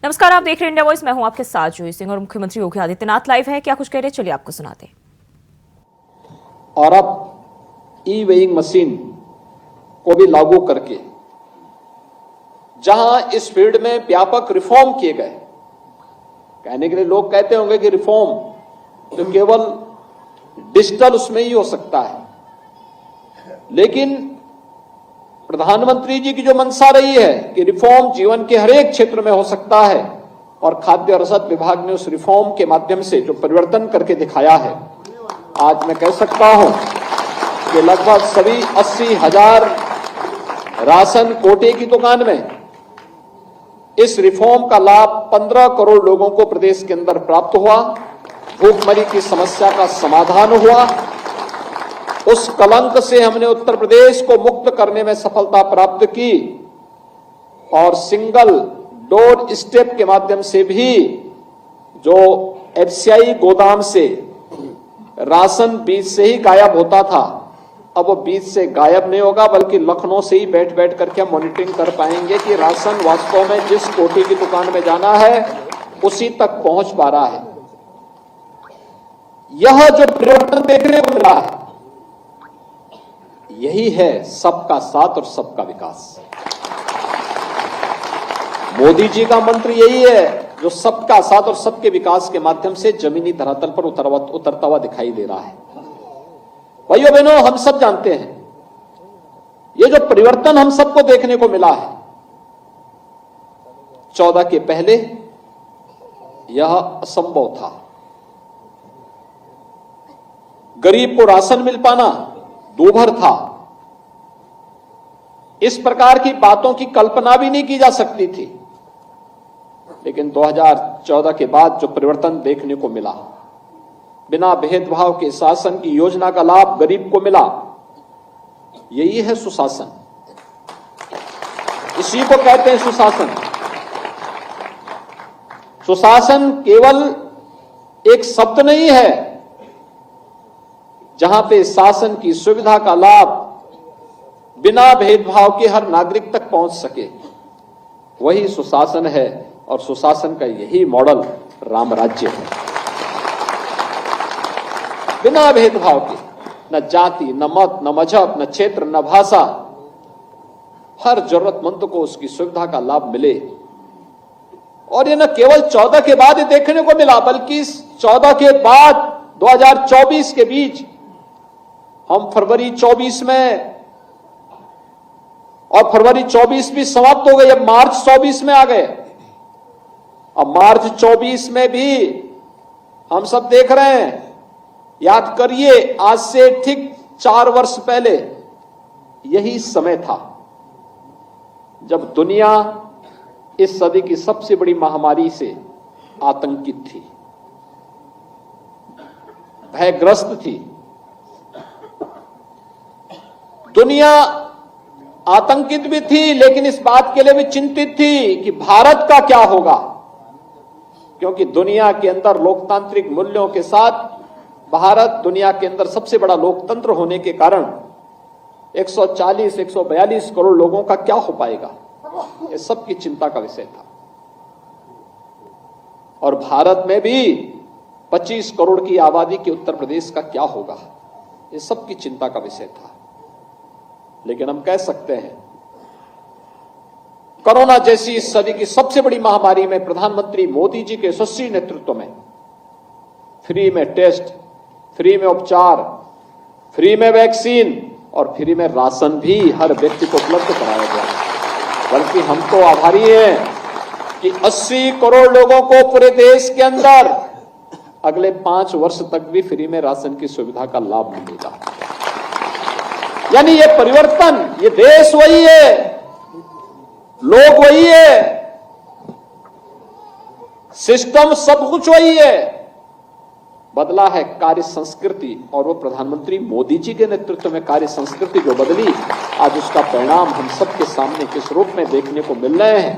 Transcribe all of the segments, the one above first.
नमस्कार, आप देख रहे हैं इंडिया वॉइस। मैं हूं आपके साथ जूही सिंह और मुख्यमंत्री योगी आदित्यनाथ लाइव है। क्या कुछ कह रहे, चलिए आपको सुनाते हैं। और अब ई वेइंग मशीन को भी लागू करके जहां इस फील्ड में व्यापक रिफॉर्म किए गए, कहने के लिए लोग कहते होंगे कि रिफॉर्म तो केवल डिजिटल उसमें ही हो सकता है, लेकिन प्रधानमंत्री जी की जो मंशा रही है कि रिफॉर्म जीवन के हर एक क्षेत्र में हो सकता है, और खाद्य और रसद विभाग ने उस रिफॉर्म के माध्यम से जो परिवर्तन करके दिखाया है, आज मैं कह सकता हूं कि लगभग सभी 80,000 राशन कोटे की दुकान में इस रिफॉर्म का लाभ 15 करोड़ लोगों को प्रदेश के अंदर प्राप्त हुआ। भूखमरी की समस्या का समाधान हुआ। उस कलंक से हमने उत्तर प्रदेश को मुक्त करने में सफलता प्राप्त की, और सिंगल डोर स्टेप के माध्यम से भी जो एफसीआई गोदाम से राशन बीच से ही गायब होता था, अब वो बीच से गायब नहीं होगा, बल्कि लखनऊ से ही बैठ बैठ करके हम मॉनिटरिंग कर पाएंगे कि राशन वास्तव में जिस कोटे की दुकान में जाना है उसी तक पहुंच पा रहा है। यह जो परिवर्तन देखने को मिला है, यही है सबका साथ और सबका विकास। मोदी जी का मंत्र यही है जो सबका साथ और सबके विकास के माध्यम से जमीनी धरातल पर उतरता हुआ दिखाई दे रहा है। भाइयों बहनों, हम सब जानते हैं ये जो परिवर्तन हम सबको देखने को मिला है, 14 के पहले यह असंभव था। गरीब को राशन मिल पाना दूभर था। इस प्रकार की बातों की कल्पना भी नहीं की जा सकती थी। लेकिन 2014 के बाद जो परिवर्तन देखने को मिला, बिना भेदभाव के शासन की योजना का लाभ गरीब को मिला, यही है सुशासन। इसी को कहते हैं सुशासन। सुशासन केवल एक शब्द नहीं है जहां पे शासन की सुविधा का लाभ बिना भेदभाव के हर नागरिक तक पहुंच सके, वही सुशासन है। और सुशासन का यही मॉडल राम राज्य है। बिना भेदभाव के, न जाति, न मत, न मजहब, न क्षेत्र, न भाषा, हर जरूरतमंद को उसकी सुविधा का लाभ मिले। और ये न केवल 14 के बाद ही देखने को मिला, बल्कि 14 के बाद 2024 के बीच हम फरवरी 24 में, और फरवरी 24 भी समाप्त हो गई, अब मार्च 24 में आ गए। अब मार्च 24 में भी हम सब देख रहे हैं, याद करिए आज से ठीक 4 वर्ष पहले यही समय था जब दुनिया इस सदी की सबसे बड़ी महामारी से आतंकित थी, भयग्रस्त थी। दुनिया आतंकित भी थी, लेकिन इस बात के लिए भी चिंतित थी कि भारत का क्या होगा, क्योंकि दुनिया के अंदर लोकतांत्रिक मूल्यों के साथ भारत दुनिया के अंदर सबसे बड़ा लोकतंत्र होने के कारण 140-142 करोड़ लोगों का क्या हो पाएगा, ये सबकी चिंता का विषय था। और भारत में भी 25 करोड़ की आबादी के उत्तर प्रदेश का क्या होगा, ये सबकी चिंता का विषय था। लेकिन हम कह सकते हैं कोरोना जैसी इस सदी की सबसे बड़ी महामारी में प्रधानमंत्री मोदी जी के यशस्वी नेतृत्व में फ्री में टेस्ट, फ्री में उपचार, फ्री में वैक्सीन और फ्री में राशन भी हर व्यक्ति को उपलब्ध कराया गया। बल्कि हम तो आभारी हैं कि 80 करोड़ लोगों को पूरे देश के अंदर अगले 5 वर्ष तक भी फ्री में राशन की सुविधा का लाभ मिलेगा। यानी ये परिवर्तन, ये देश वही है, लोग वही है, सिस्टम सब कुछ वही है, बदला है कार्य संस्कृति। और वो प्रधानमंत्री मोदी जी के नेतृत्व में कार्य संस्कृति जो बदली, आज उसका परिणाम हम सबके सामने किस रूप में देखने को मिल रहे हैं,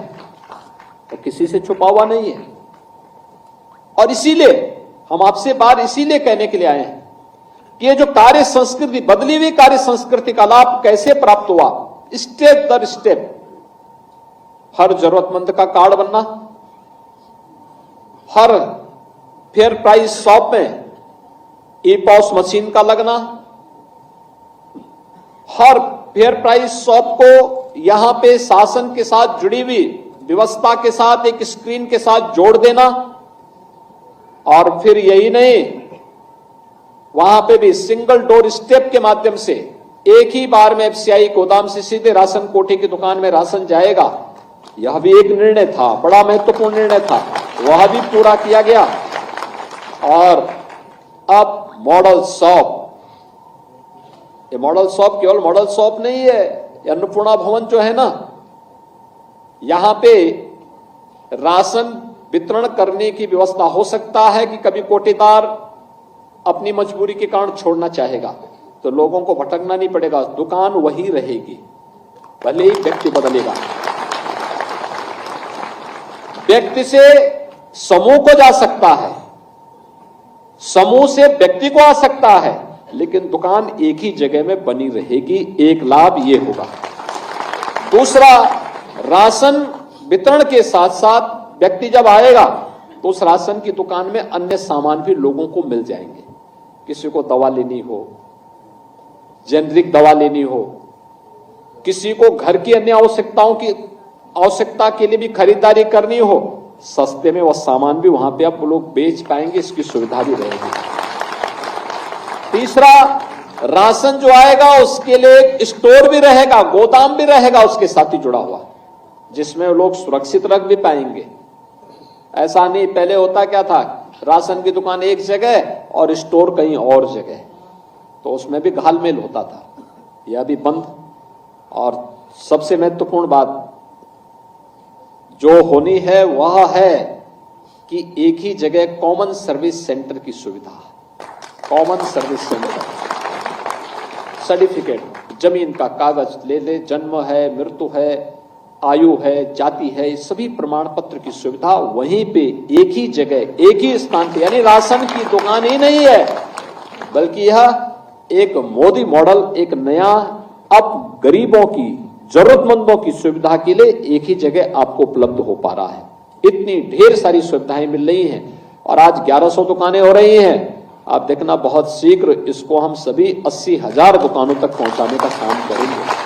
तो किसी से छुपा हुआ नहीं है। और इसीलिए हम आपसे बात इसीलिए कहने के लिए आए हैं कि ये जो कार्य संस्कृति, बदली हुई कार्य संस्कृति का लाभ कैसे प्राप्त हुआ, स्टेप दर स्टेप हर जरूरतमंद का कार्ड बनना, हर फेयर प्राइस शॉप में ई पॉस मशीन का लगना, हर फेयर प्राइस शॉप को यहां पे शासन के साथ जुड़ी हुई व्यवस्था के साथ एक स्क्रीन के साथ जोड़ देना, और फिर यही नहीं, वहां पे भी सिंगल डोर स्टेप के माध्यम से एक ही बार में एफसीआई गोदाम से सीधे राशन कोठी की दुकान में राशन जाएगा। यह भी एक निर्णय था, बड़ा महत्वपूर्ण निर्णय था, वह भी पूरा किया गया। और अब मॉडल शॉप, ये मॉडल शॉप केवल मॉडल शॉप नहीं है, ये अन्नपूर्णा भवन जो है ना, यहां पे राशन वितरण करने की व्यवस्था हो सकता है कि कभी कोटेदार अपनी मजबूरी के कारण छोड़ना चाहेगा तो लोगों को भटकना नहीं पड़ेगा, दुकान वही रहेगी, भले ही व्यक्ति बदलेगा। व्यक्ति से समूह को जा सकता है, समूह से व्यक्ति को आ सकता है, लेकिन दुकान एक ही जगह में बनी रहेगी। एक लाभ ये होगा। दूसरा, राशन वितरण के साथ साथ व्यक्ति जब आएगा तो उस राशन की दुकान में अन्य सामान भी लोगों को मिल जाएंगे। किसी को दवा लेनी हो, जेनरिक दवा लेनी हो, किसी को घर की अन्य आवश्यकता के लिए भी खरीदारी करनी हो, सस्ते में वह सामान भी वहां पे आप लोग बेच पाएंगे, इसकी सुविधा भी रहेगी। तीसरा, राशन जो आएगा उसके लिए एक स्टोर भी रहेगा, गोदाम भी रहेगा उसके साथ ही जुड़ा हुआ, जिसमें लोग सुरक्षित रख भी पाएंगे। ऐसा नहीं, पहले होता क्या था, राशन की दुकान एक जगह और स्टोर कहीं और जगह, तो उसमें भी घालमेल होता था। यह भी बंद। और सबसे महत्वपूर्ण बात जो होनी है वह है कि एक ही जगह कॉमन सर्विस सेंटर की सुविधा, कॉमन सर्विस सेंटर, सर्टिफिकेट, जमीन का कागज ले ले, जन्म है, मृत्यु है, आयु है, जाति है, सभी प्रमाण पत्र की सुविधा वहीं पे एक ही जगह एक ही स्थान पे, यानी राशन की दुकान ही नहीं है, बल्कि यह एक मोदी मॉडल, एक नया, अब गरीबों की, जरूरतमंदों की सुविधा के लिए एक ही जगह आपको उपलब्ध हो पा रहा है। इतनी ढेर सारी सुविधाएं मिल रही हैं और आज 1100 दुकानें हो रही हैं। आप देखना बहुत शीघ्र इसको हम सभी 80,000 दुकानों तक पहुंचाने का काम करेंगे।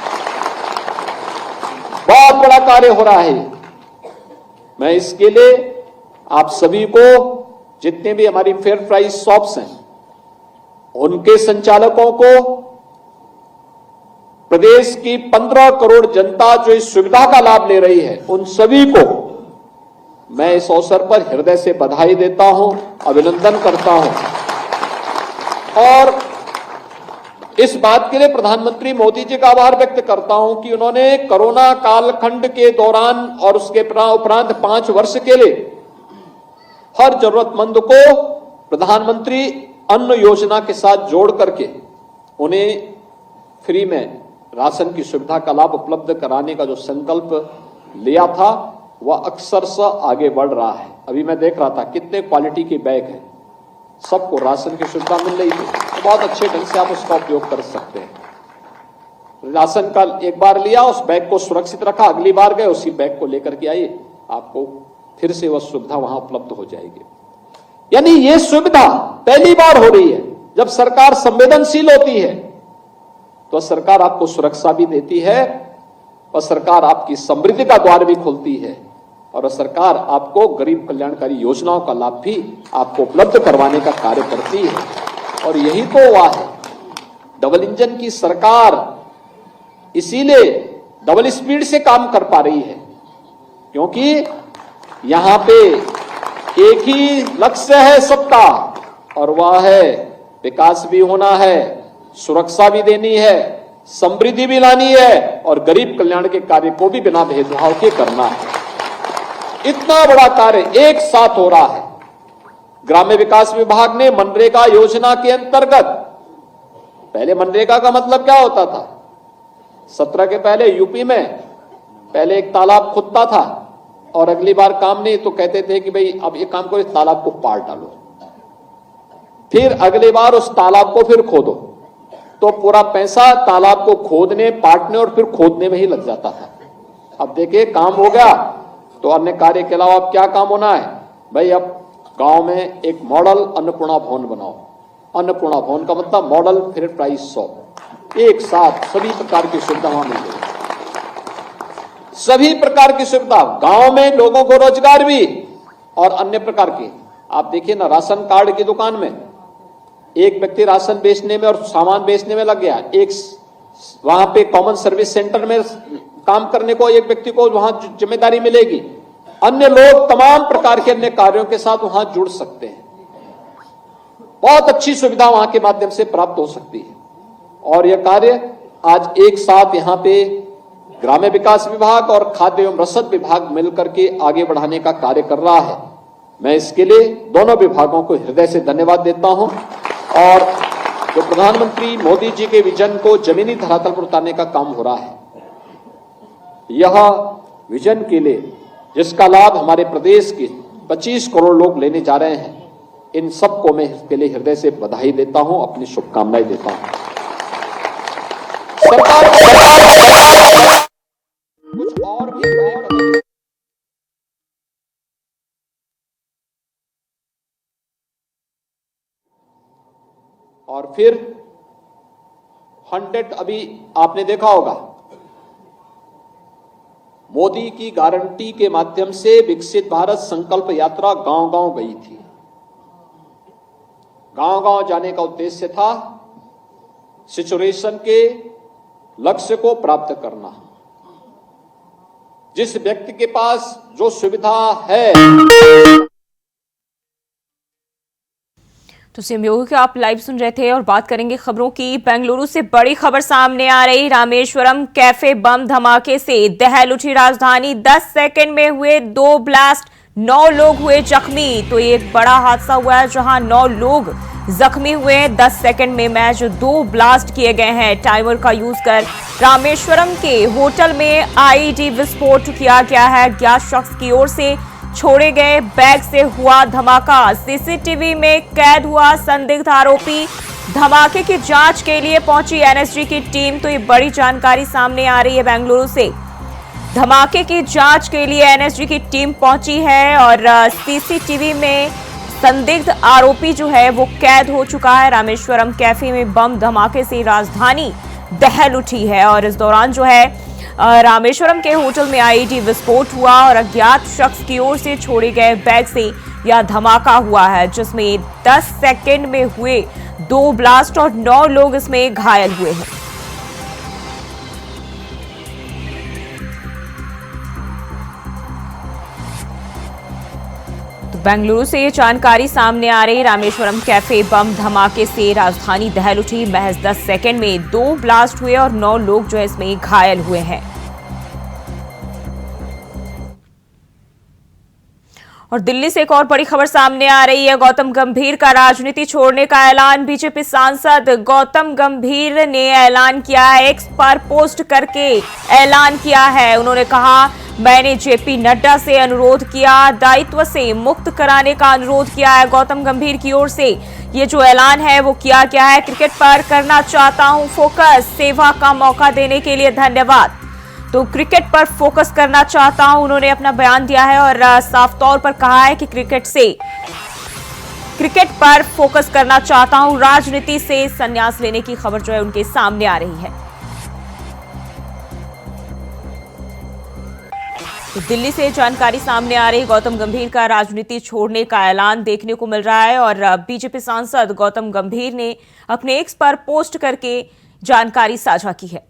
बहुत बड़ा कार्य हो रहा है। मैं इसके लिए आप सभी को, जितने भी हमारी फेयर प्राइस शॉप्स हैं, उनके संचालकों को, प्रदेश की 15 करोड़ जनता जो इस सुविधा का लाभ ले रही है, उन सभी को मैं इस अवसर पर हृदय से बधाई देता हूं, अभिनंदन करता हूं। और इस बात के लिए प्रधानमंत्री मोदी जी का आभार व्यक्त करता हूं कि उन्होंने कोरोना कालखंड के दौरान और उसके उपरांत 5 वर्ष के लिए हर जरूरतमंद को प्रधानमंत्री अन्न योजना के साथ जोड़ करके उन्हें फ्री में राशन की सुविधा का लाभ उपलब्ध कराने का जो संकल्प लिया था वह अक्षरशः आगे बढ़ रहा है। अभी मैं देख रहा था कितने क्वालिटी के बैग हैं, सबको राशन की सुविधा मिल रही है, तो बहुत अच्छे ढंग से आप उसका उपयोग कर सकते हैं। राशन का एक बार लिया, उस बैग को सुरक्षित रखा, अगली बार गए उसी बैग को लेकर के आइए, आपको फिर से वह सुविधा वहां उपलब्ध हो जाएगी। यानी ये सुविधा पहली बार हो रही है। जब सरकार संवेदनशील होती है तो सरकार आपको सुरक्षा भी देती है, और सरकार आपकी समृद्धि का द्वार भी खोलती है, और सरकार आपको गरीब कल्याणकारी योजनाओं का लाभ भी आपको उपलब्ध करवाने का कार्य करती है। और यही तो हुआ है, डबल इंजन की सरकार इसीलिए डबल स्पीड से काम कर पा रही है, क्योंकि यहां पे एक ही लक्ष्य है सबका, और वह है विकास भी होना है, सुरक्षा भी देनी है, समृद्धि भी लानी है, और गरीब कल्याण के कार्य को भी बिना भेदभाव के करना है। इतना बड़ा कार्य एक साथ हो रहा है। ग्राम्य विकास विभाग ने मनरेगा योजना के अंतर्गत, पहले मनरेगा का मतलब क्या होता था, 17 के पहले यूपी में पहले एक तालाब खुदता था और अगली बार काम नहीं तो कहते थे कि भाई अब ये काम करो, इस तालाब को पार डालो, फिर अगली बार उस तालाब को फिर खोदो, तो पूरा पैसा तालाब को खोदने, पाटने और फिर खोदने में ही लग जाता था। अब देखिए काम हो गया तो अन्य कार्य के अलावा अब क्या काम होना है भाई, अब गांव में एक मॉडल अन्नपूर्णा भवन बनाओ। अन्नपूर्णा भवन का मतलब मॉडल फेयर प्राइस शॉप, एक साथ सभी प्रकार की सुविधा वहां मिल गई। सभी प्रकार की सुविधा गांव में, लोगों को रोजगार भी और अन्य प्रकार की। आप देखिए ना, राशन कार्ड की दुकान में एक व्यक्ति राशन बेचने में और सामान बेचने में लग गया, एक वहां पे कॉमन सर्विस सेंटर में काम करने को एक व्यक्ति को वहां जिम्मेदारी मिलेगी। अन्य लोग तमाम प्रकार के अन्य कार्यों के साथ वहां जुड़ सकते हैं। बहुत अच्छी सुविधा वहां के माध्यम से प्राप्त हो सकती है। और यह कार्य आज एक साथ यहां पे ग्राम्य विकास विभाग और खाद्य एवं रसद विभाग मिलकर के आगे बढ़ाने का कार्य कर रहा है। मैं इसके लिए दोनों विभागों को हृदय से धन्यवाद देता हूं। और जो प्रधानमंत्री मोदी जी के विजन को जमीनी धरातल पर उतारने का काम हो रहा है, यह विजन के लिए जिसका लाभ हमारे प्रदेश के 25 करोड़ लोग लेने जा रहे हैं, इन सबको मैं इसके लिए हृदय से बधाई देता हूं, अपनी शुभकामनाएं देता हूं। सरकार कुछ और भी और फिर 100 अभी आपने देखा होगा, मोदी की गारंटी के माध्यम से विकसित भारत संकल्प यात्रा गांव-गांव गई थी। गांव-गांव जाने का उद्देश्य था सिचुएशन के लक्ष्य को प्राप्त करना। जिस व्यक्ति के पास जो सुविधा है। तो सीएम के आप लाइव सुन रहे थे और बात करेंगे खबरों की। बेंगलुरु से बड़ी खबर सामने आ रही। रामेश्वरम कैफे बम धमाके से दहल उठी राजधानी। 10 सेकंड में हुए 2 ब्लास्ट, 9 लोग हुए जख्मी। तो ये एक बड़ा हादसा हुआ है जहां 9 लोग जख्मी हुए। 10 सेकंड में मैच 2 ब्लास्ट किए गए हैं। टाइमर का यूज कर रामेश्वरम के होटल में आईईडी विस्फोट किया गया है। ज्ञात शख्स की ओर से छोड़े गए बैग से हुआ धमाका। सीसीटीवी में कैद हुआ संदिग्ध आरोपी। धमाके की जांच के लिए पहुंची एनएसजी की टीम। तो ये बड़ी जानकारी सामने आ रही है बेंगलुरु से। धमाके की जांच के लिए एनएसजी की टीम पहुंची है और सीसीटीवी में संदिग्ध आरोपी जो है वो कैद हो चुका है। रामेश्वरम कैफे में बम धमाके से राजधानी दहल उठी है और इस दौरान जो है रामेश्वरम के होटल में आईईडी विस्फोट हुआ और अज्ञात शख्स की ओर से छोड़े गए बैग से यह धमाका हुआ है, जिसमें 10 सेकंड में हुए 2 ब्लास्ट और 9 लोग इसमें घायल हुए हैं। तो बेंगलुरु से ये जानकारी सामने आ रही। रामेश्वरम कैफे बम धमाके से राजधानी दहल उठी। महज 10 सेकंड में 2 ब्लास्ट हुए और 9 लोग जो है इसमें घायल हुए हैं। और दिल्ली से एक और बड़ी खबर सामने आ रही है। गौतम गंभीर का राजनीति छोड़ने का ऐलान। बीजेपी सांसद गौतम गंभीर ने ऐलान किया है, एक्स पर पोस्ट करके ऐलान किया है। उन्होंने कहा, मैंने जेपी नड्डा से अनुरोध किया, दायित्व से मुक्त कराने का अनुरोध किया है। गौतम गंभीर की ओर से ये जो ऐलान है वो किया गया है। क्रिकेट पर करना चाहता हूं फोकस, सेवा का मौका देने के लिए धन्यवाद। तो क्रिकेट पर फोकस करना चाहता हूं, उन्होंने अपना बयान दिया है और साफ तौर पर कहा है कि क्रिकेट पर फोकस करना चाहता हूं। राजनीति से संन्यास लेने की खबर जो है उनके सामने आ रही है। तो दिल्ली से जानकारी सामने आ रही। गौतम गंभीर का राजनीति छोड़ने का ऐलान देखने को मिल रहा है और बीजेपी सांसद गौतम गंभीर ने अपने एक्स पर पोस्ट करके जानकारी साझा की है।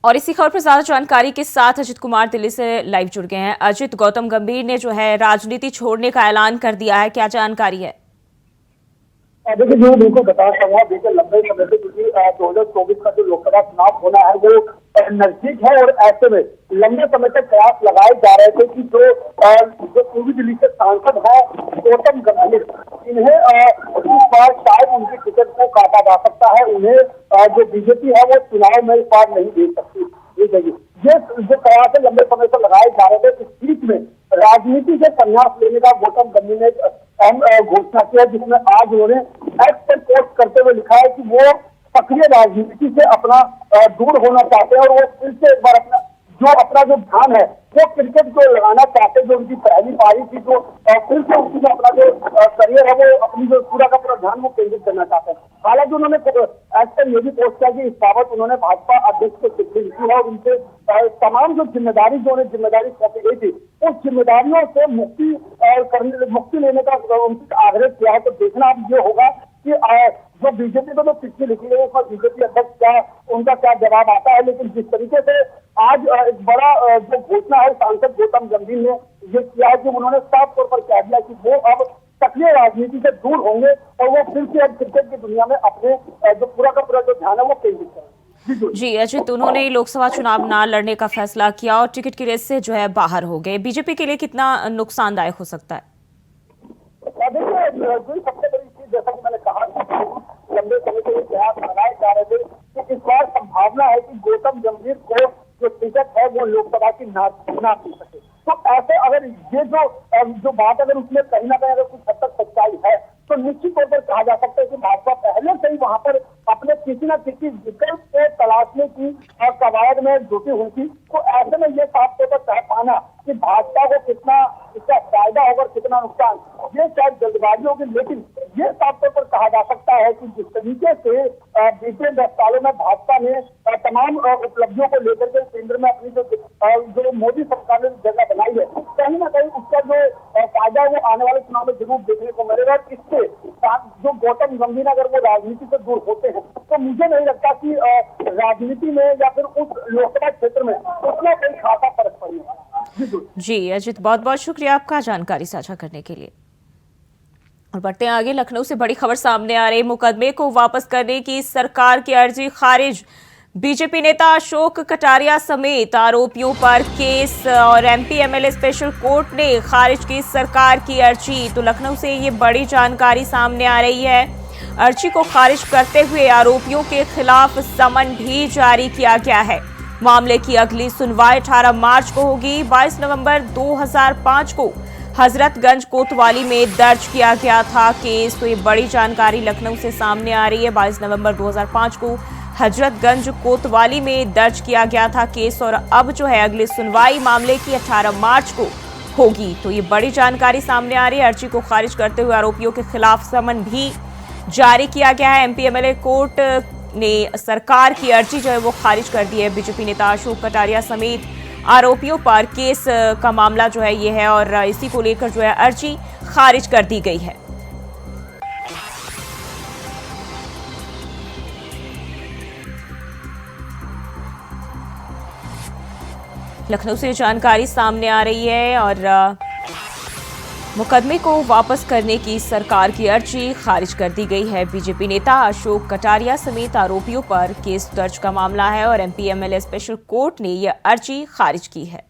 और इसी खबर पर ज्यादा जानकारी के साथ अजित कुमार दिल्ली से लाइव जुड़ गए हैं। अजित, गौतम गंभीर ने जो है राजनीति छोड़ने का ऐलान कर दिया है, क्या जानकारी है? देखिए, जो बिल्कुल बता सकूंगा, बिल्कुल लंबे समय से, क्योंकि 2024 का जो लोकसभा चुनाव होना है वो नजदीक है और ऐसे में लंबे समय से प्रयास लगाए जा रहे थे कि जो पूर्वी दिल्ली से सांसद है गौतम गंभीर, इन्हें इस बार शायद उनकी टिकट को काटा जा सकता है। उन्हें जो बीजेपी है वो चुनाव में इस बार नहीं दे सकती। ये जो प्रयास है लंबे समय से लगाए जा रहे थे, इस बीच में राजनीति से संन्यास लेने का गौतम गंभीर ने अहम घोषणा की है, जिसमें आज उन्होंने एक्स पर पोस्ट करते हुए लिखा है कि वो सक्रिय राजनीति से अपना दूर होना चाहते हैं और वो फिर से एक बार अपना जो ध्यान है वो क्रिकेट को लगाना चाहते हैं। जो उनकी पहली पारी थी, जो फिर से उसमें अपना जो करियर है वो अपनी जो पूरा का पूरा ध्यान वो केंद्रित करना चाहते हैं। हालांकि उन्होंने ऐसा ये भी पोस्ट किया कि इस बाबत उन्होंने भाजपा अध्यक्ष को चिट्ठी लिखी है और उनसे तमाम जो जिम्मेदारी सौंपी गई थी उस जिम्मेदारियों से मुक्ति लेने का उनसे आग्रह किया है। तो देखना अब ये होगा कि जो बीजेपी को जो चिट्ठी लिखी गई उसमें बीजेपी अध्यक्ष उनका क्या जवाब आता है। लेकिन जिस तरीके से आज एक बड़ा जो घोषणा है सांसद गौतम गंभीर ने ये किया है कि उन्होंने साफ तौर पर कह दिया कि वो अब सक्रिय राजनीति से दूर होंगे और वो फिर से अब क्रिकेट की दुनिया में अपने जो पूरा का पूरा जो ध्यान है वो केंद्रित करेंगे। जी अजित, उन्होंने लोकसभा चुनाव ना लड़ने का फैसला किया और टिकट की रेस से जो है बाहर हो गए। बीजेपी के लिए कितना नुकसानदायक हो सकता है? देखिए, जो सबसे बड़ी चीज जैसा कि मैंने कहा लंबे समय से ये प्रयास लगाए जा रहे थे कि इस बार संभावना है कि गौतम गंभीर को जो टिकट है वो लोकसभा की ना मिल सके। तो ऐसे अगर ये जो बात अगर उसमें कहीं ना कहीं अगर कुछ हद तक सच्चाई है तो निश्चित तौर पर कहा जा सकता है कि भाजपा पहले से ही वहां पर अपने किसी न किसी विकल्प को तलाशने की कवायद में जुटी हुई थी। तो ऐसे में ये साफ तौर पर कह पाना कि भाजपा को कितना इसका फायदा होगा कितना नुकसान, ये शायद जल्दबाजी होगी। लेकिन ये साफ तौर पर कहा जा सकता है कि जिस तरीके से बीते 10 सालों में भाजपा ने तमाम उपलब्धियों को लेकर के केंद्र में अपनी जो मोदी सरकार ने जगह बनाई है, कहीं ना कहीं उसका जो फायदा है वो आने वाले चुनाव में जरूर देखने को मिलेगा। इससे जो गौतम गंभीर अगर वो राजनीति से दूर होते हैं तो मुझे नहीं लगता कि राजनीति में या फिर उस लोकसभा क्षेत्र में उतना कोई खासा फर्क पड़ने वाला। जी अजित, बहुत बहुत शुक्रिया आपका जानकारी साझा करने के लिए। और बढ़ते हैं आगे। लखनऊ से बड़ी खबर सामने आ रही, मुकदमे को वापस करने की सरकार की अर्जी खारिज। बीजेपी नेता अशोक कटारिया समेत आरोपियों पर केस और एमपी एमएलए स्पेशल कोर्ट ने खारिज की सरकार की अर्जी। तो लखनऊ से ये बड़ी जानकारी सामने आ रही है। अर्जी को खारिज करते हुए आरोपियों के खिलाफ समन भी जारी किया गया है। मामले की अगली सुनवाई 18 मार्च को होगी। 22 नवंबर 2005 को हजरतगंज कोतवाली में दर्ज किया गया था केस। तो ये बड़ी जानकारी लखनऊ से सामने आ रही है। 22 नवंबर 2005 को हजरतगंज कोतवाली में दर्ज किया गया था केस और अब जो है अगली सुनवाई मामले की 18 मार्च को होगी। तो ये बड़ी जानकारी सामने आ रही है। अर्जी को खारिज करते हुए आरोपियों के खिलाफ समन भी जारी किया गया है। एमपी एमएलए कोर्ट ने सरकार की अर्जी जो है वो खारिज कर दी है। बीजेपी नेता अशोक कटारिया समेत आरोपियों पर केस का मामला जो है ये है और इसी को लेकर जो है अर्जी खारिज कर दी गई है। लखनऊ से जानकारी सामने आ रही है और मुकदमे को वापस करने की सरकार की अर्जी खारिज कर दी गई है। बीजेपी नेता अशोक कटारिया समेत आरोपियों पर केस दर्ज का मामला है और एमपी एमएलए स्पेशल कोर्ट ने यह अर्जी खारिज की है।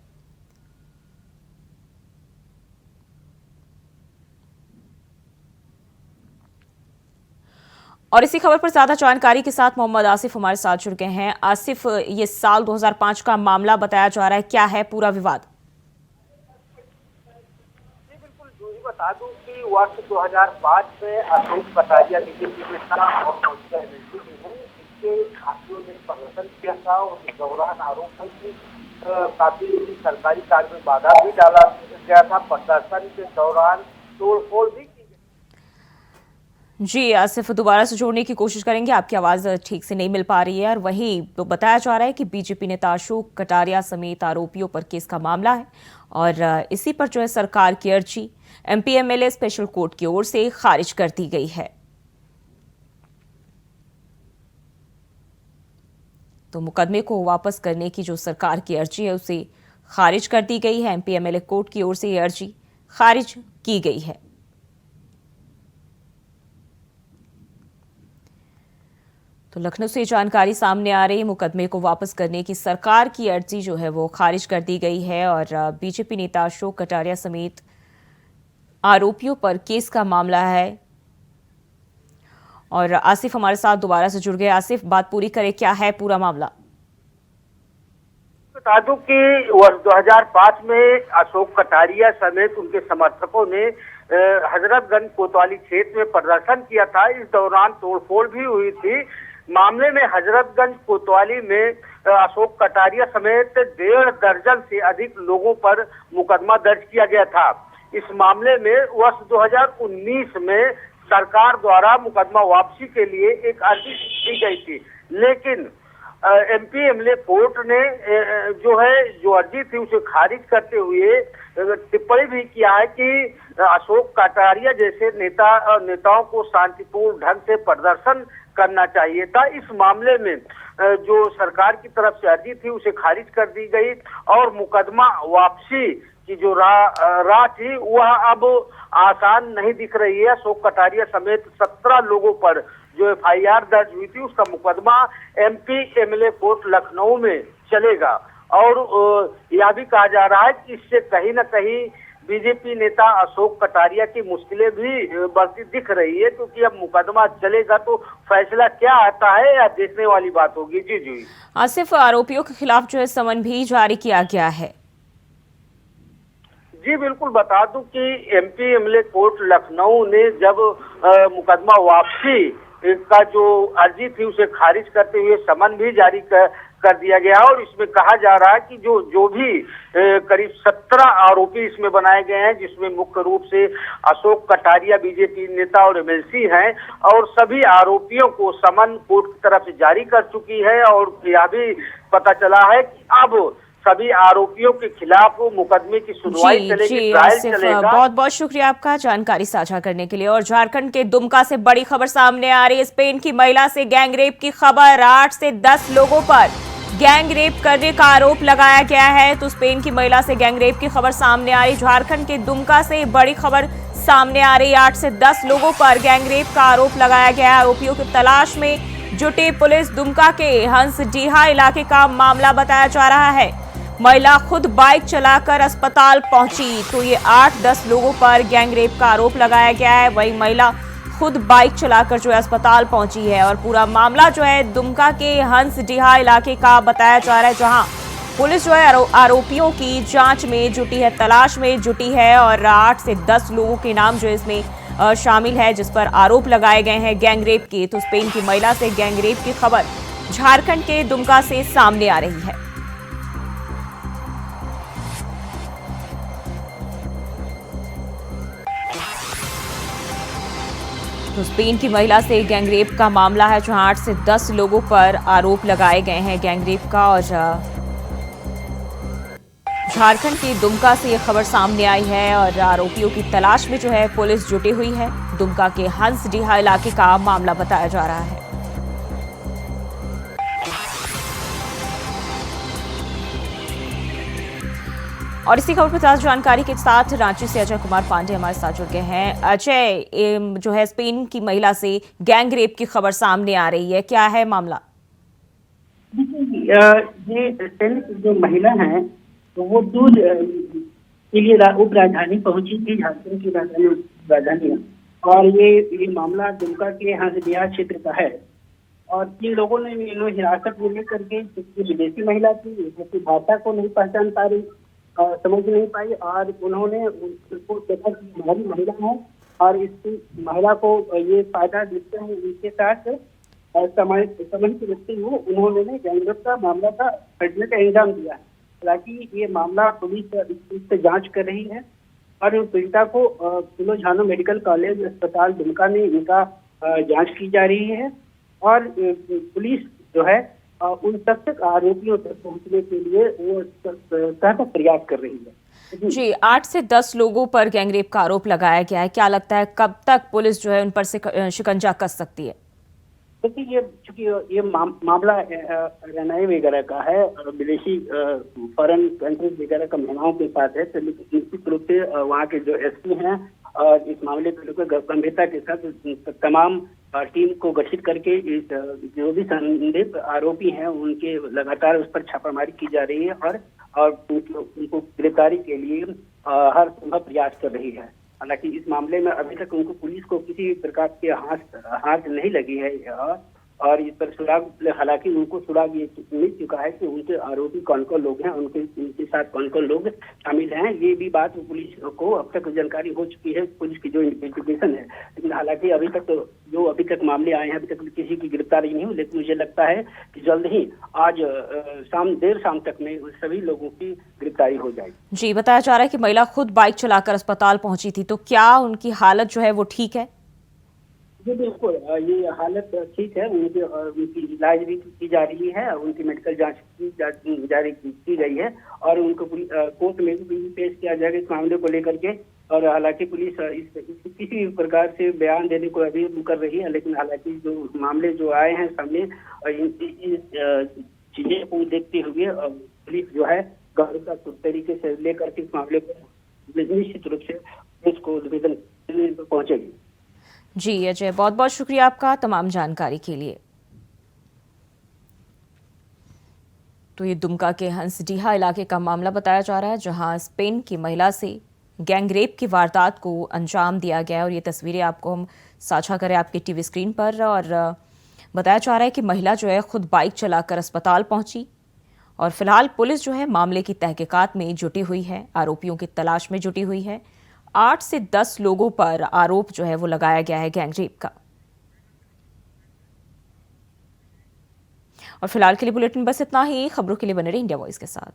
और इसी खबर पर ज्यादा जानकारी के साथ मोहम्मद आसिफ हमारे साथ जुड़ गए हैं। आसिफ, ये साल 2005 का मामला बताया जा रहा है, क्या है पूरा विवाद? बता दूं कि वर्ष 2005 में अशोक कटारिया बीजेपी नेता और मौजूदा एमएलसी हैं, इसके साथियों ने प्रदर्शन किया था और इस दौरान आरोप है कि काफी सरकारी कार्य में बाधा भी डाला गया था। प्रदर्शन के दौरान तोड़फोड़ भी की गई। जी आसिफ, दोबारा से जोड़ने की कोशिश करेंगे, आपकी आवाज ठीक से नहीं मिल पा रही है। और वहीं तो बताया जा रहा है कि बीजेपी नेता अशोक कटारिया समेत आरोपियों पर केस का मामला है और इसी पर जो है सरकार की अर्जी एमपी एमएलए स्पेशल कोर्ट की ओर से खारिज कर दी गई है। तो मुकदमे को वापस करने की जो सरकार की अर्जी है उसे खारिज कर दी गई है। एमपी एमएलए कोर्ट की ओर से यह अर्जी खारिज की गई है। तो लखनऊ से जानकारी सामने आ रही है, मुकदमे को वापस करने की सरकार की अर्जी जो है वो खारिज कर दी गई है और बीजेपी नेता अशोक कटारिया समेत आरोपियों पर केस का मामला है। और आसिफ हमारे साथ दोबारा से जुड़ गए। आसिफ, बात पूरी करें, क्या है पूरा मामला? बता दूं कि वर्ष 2005 में अशोक कटारिया समेत उनके समर्थकों ने हजरतगंज कोतवाली क्षेत्र में प्रदर्शन किया था। इस दौरान तोड़फोड़ भी हुई थी। मामले में हजरतगंज कोतवाली में अशोक कटारिया समेत 1.5 दर्जन से अधिक लोगों पर मुकदमा दर्ज किया गया था। इस मामले में वर्ष 2019 में सरकार द्वारा मुकदमा वापसी के लिए एक अर्जी दी गई थी, लेकिन एमपी एमएलए कोर्ट ने जो अर्जी थी उसे खारिज करते हुए टिप्पणी भी किया है कि अशोक कटारिया जैसे नेताओं को शांतिपूर्ण ढंग से प्रदर्शन करना चाहिए था। इस मामले में जो सरकार की तरफ से अर्जी थी उसे खारिज कर दी गई और मुकदमा वापसी की जो राह थी वह अब आसान नहीं दिख रही है। अशोक कटारिया समेत 17 लोगों पर जो एफआईआर दर्ज हुई थी उसका मुकदमा एमपी एमएलए कोर्ट लखनऊ में चलेगा और यह भी कहा जा रहा है कि इससे कहीं न कहीं बीजेपी नेता अशोक कटारिया की मुश्किलें भी बढ़ती दिख रही है, क्योंकि अब मुकदमा चलेगा तो फैसला क्या आता है या देखने वाली बात होगी। जी आसिफ, आरोपियों के खिलाफ जो है समन भी जारी किया गया है। जी बिल्कुल, बता दूं कि एमपी एमएलए कोर्ट लखनऊ ने जब मुकदमा वापसी का जो अर्जी थी उसे खारिज करते हुए समन भी जारी कर दिया गया और इसमें कहा जा रहा है कि जो भी करीब 17 आरोपी इसमें बनाए गए हैं, जिसमें मुख्य रूप से अशोक कटारिया बीजेपी नेता और एमएलसी हैं, और सभी आरोपियों को समन कोर्ट की तरफ से जारी कर चुकी है और यह भी पता चला है कि अब सभी आरोपियों के खिलाफ मुकदमे की सुनवाई चलेगी, ट्रायल चलेगा। बहुत बहुत शुक्रिया आपका जानकारी साझा करने के लिए। और झारखंड के दुमका से बड़ी खबर सामने आ रही है। स्पेन की महिला से गैंगरेप की खबर। 8 से 10 लोगों पर गैंगरेप करने का आरोप लगाया गया है। तो स्पेन की महिला से गैंगरेप की खबर सामने आ रही। झारखंड के दुमका से बड़ी खबर सामने आ रही। 8 से 10 लोगों पर गैंगरेप का आरोप लगाया गया है। आरोपियों की तलाश में जुटी पुलिस। दुमका के हंसडीहा इलाके का मामला बताया जा रहा है। महिला खुद बाइक चलाकर अस्पताल पहुंची। तो ये 8-10 लोगों पर गैंगरेप का आरोप लगाया गया है। वही महिला खुद बाइक चलाकर जो है अस्पताल पहुंची है और पूरा मामला जो है दुमका के हंसडीहा इलाके का बताया जा रहा है, जहां पुलिस जो है आरोपियों की जांच में जुटी है, तलाश में जुटी है और 8 से 10 लोगों के नाम जो इसमें शामिल है जिस पर आरोप लगाए गए हैं गैंगरेप के। तो स्पेन की महिला से गैंगरेप की खबर झारखंड के दुमका से सामने आ रही है। तो स्पेन की महिला से गैंगरेप का मामला है, जहां 8 से 10 लोगों पर आरोप लगाए गए हैं गैंगरेप का। और झारखंड के दुमका से यह खबर सामने आई है और आरोपियों की तलाश में जो है पुलिस जुटी हुई है। दुमका के हंसडीहा इलाके का मामला बताया जा रहा है। और इसी खबर पर ताज़ा जानकारी के साथ रांची से अजय कुमार पांडे हमारे साथ जुड़ गए हैं। अजय, जो है स्पेन की महिला से गैंगरेप की खबर सामने आ रही है, क्या है मामला? ये स्पेन की जो महिला है तो वो दूध के लिए उप राजधानी पहुंची थी, झारखंड की राजधानी, और ये मामला दुमका के हंसडीहा क्षेत्र का है। और 3 लोगों ने इन्हें हिरासत में लेकर के, विदेशी महिला थी जो भाषा को नहीं पहचान पा रही, समझ नहीं पाई, और उन्होंने उसको देखा कि हमारी महिला है और इस महिला को ये फायदा देखते हैं, इनके साथ संबंध रखते हुए उन्होंने गैंगरेप का मामला का घटने का इंजाम दिया। हालांकि ये मामला पुलिस इससे जांच कर रही है और पीड़िता को पुलोझानो मेडिकल कॉलेज अस्पताल दुमका में इनका जांच की जा रही है और पुलिस जो है उन सब तक आरोपियों तक पहुंचने के लिए वो सतत प्रयास कर रही है। जी, 8 से 10 लोगों पर गैंगरेप का आरोप लगाया गया है। क्या लगता है कब तक पुलिस जो है उन पर से शिकंजा कस सकती है? देखिए, चूंकि ये मामला एनआईए वगैरह का है और विदेशी फॉरेन कंट्रीज वगैरह का महिलाओं के साथ है, तो निश्चित रूप से वहाँ के जो एसपी हैं और इस मामले को लेकर गंभीरता के साथ तमाम टीम को गठित करके इस जो भी संदिग्ध आरोपी हैं उनके लगातार उस पर छापामारी की जा रही है और उनको गिरफ्तारी के लिए हर संभव प्रयास कर रही है। हालांकि इस मामले में अभी तक उनको पुलिस को किसी प्रकार के हाथ नहीं लगी है और इस पर सुराग, हालांकि उनको सुराग ये मिल चुका है कि उनके आरोपी कौन कौन लोग हैं, उनके साथ कौन कौन लोग शामिल हैं। ये भी बात पुलिस को अब तक जानकारी हो चुकी है, पुलिस की जो इन्वेस्टिगेशन है। लेकिन हालांकि अभी तक मामले आए हैं, अभी तक किसी की गिरफ्तारी नहीं हुई। लेकिन मुझे लगता है कि जल्द ही आज देर शाम तक में उन सभी लोगों की गिरफ्तारी हो जाएगी। जी, बताया जा रहा है कि महिला खुद बाइक चलाकर अस्पताल पहुंची थी, तो क्या उनकी हालत जो है वो ठीक है? जी बिल्कुल, ये हालत ठीक है। उनकी इलाज भी की जा रही है, उनकी मेडिकल जांच जारी की गई है और उनको कोर्ट में भी पेश किया जाएगा इस मामले को लेकर के। और हालांकि पुलिस किसी भी प्रकार से बयान देने को अभी कर रही है, लेकिन हालांकि जो मामले जो आए हैं सामने, इन चीजें को देखते हुए पुलिस जो है गंभीरता तरीके से लेकर के इस मामले को निश्चित रूप से पुलिस को निवेदन पहुंचेगी। जी अजय, बहुत बहुत शुक्रिया आपका तमाम जानकारी के लिए। तो ये दुमका के हंसडीहा इलाके का मामला बताया जा रहा है, जहां स्पेन की महिला से गैंगरेप की वारदात को अंजाम दिया गया। और ये तस्वीरें आपको हम साझा करें आपके टीवी स्क्रीन पर। और बताया जा रहा है कि महिला जो है खुद बाइक चलाकर अस्पताल पहुंची और फिलहाल पुलिस जो है मामले की तहकीकात में जुटी हुई है, आरोपियों की तलाश में जुटी हुई है। 8 से 10 लोगों पर आरोप जो है वो लगाया गया है गैंगरेप का। और फिलहाल के लिए बुलेटिन बस इतना ही। खबरों के लिए बने रहिए इंडिया वॉइस के साथ।